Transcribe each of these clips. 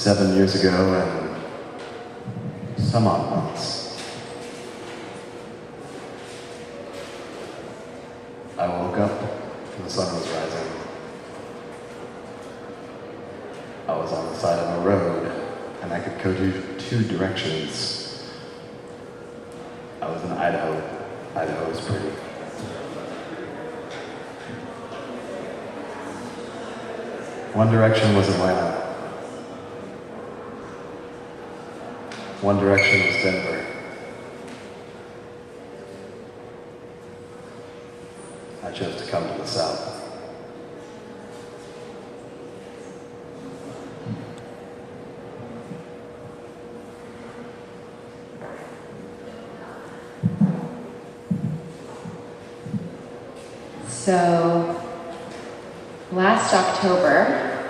7 years ago and some odd months, I woke up and the sun was rising. I was on the side of a road and I could go two directions. I was in Idaho. Idaho is pretty. One direction was Atlanta. One direction was Denver. I chose to come to the south. So, last October,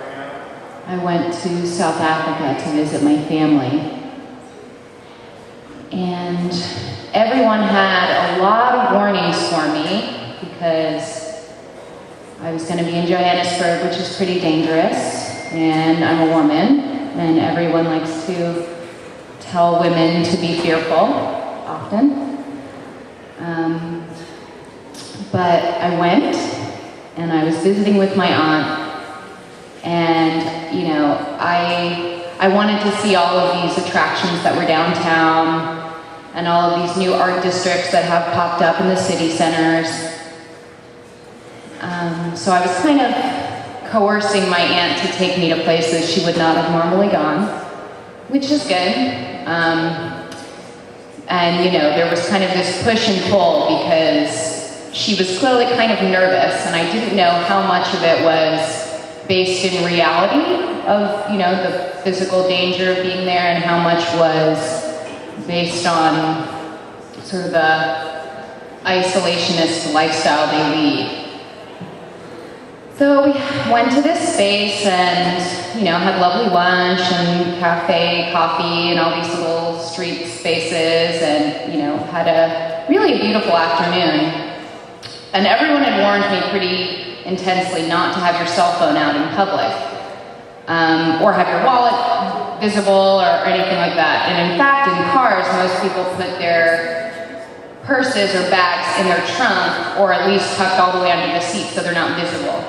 I went to South Africa to visit my family. And everyone had a lot of warnings for me because I was going to be in Johannesburg, which is pretty dangerous, and I'm a woman, and everyone likes to tell women to be fearful, often. But I went, and I was visiting with my aunt, and, you know, I wanted to see all of these attractions that were downtown, and all of these new art districts that have popped up in the city centers. So I was kind of coercing my aunt to take me to places she would not have normally gone, which is good. And, you know, there was kind of this push and pull because she was clearly kind of nervous, and I didn't know how much of it was based in reality of, you know, the physical danger of being there, and how much was based on sort of the isolationist lifestyle they lead. So we went to this space and, you know, had lovely lunch and cafe, coffee, and all these little street spaces, and, you know, had a really beautiful afternoon. And everyone had warned me pretty intensely not to have your cell phone out in public, or have your wallet visible or anything like that. And in fact, in cars, most people put their purses or bags in their trunk, or at least tucked all the way under the seat so they're not visible.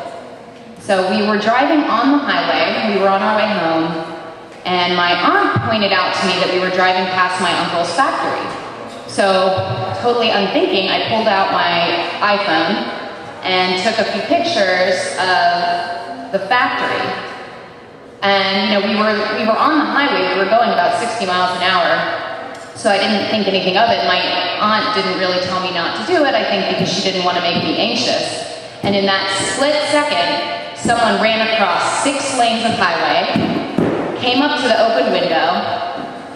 So we were driving on the highway, we were on our way home, and my aunt pointed out to me that we were driving past my uncle's factory. So, totally unthinking, I pulled out my iPhone and took a few pictures of the factory. And, you know, we were on the highway, we were going about 60 miles an hour, so I didn't think anything of it. My aunt didn't really tell me not to do it, I think because she didn't want to make me anxious. And in that split second, someone ran across 6 lanes of highway, came up to the open window,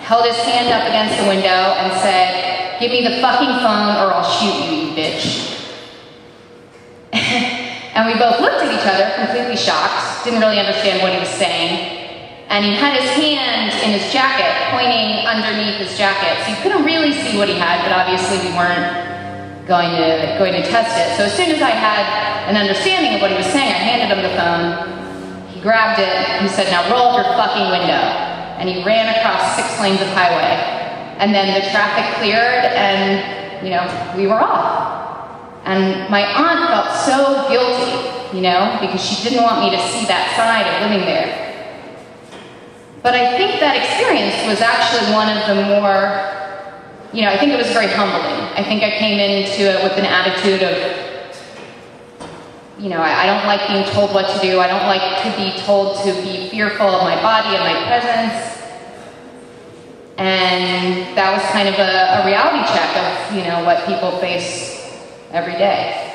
held his hand up against the window and said, "Give me the fucking phone or I'll shoot you, you bitch." And we both looked at each other, completely shocked, didn't really understand what he was saying. And he had his hand in his jacket, pointing underneath his jacket. So you couldn't really see what he had, but obviously we weren't going to test it. So as soon as I had an understanding of what he was saying, I handed him the phone. He grabbed it, he said, "Now roll up your fucking window." And he ran across 6 lanes of highway. And then the traffic cleared and, you know, we were off. And my aunt felt so guilty, you know, because she didn't want me to see that side of living there. But I think that experience was actually one of the more, you know, I think it was very humbling. I think I came into it with an attitude of, you know, I don't like being told what to do. I don't like to be told to be fearful of my body and my presence. And that was kind of a reality check of, you know, what people face every day.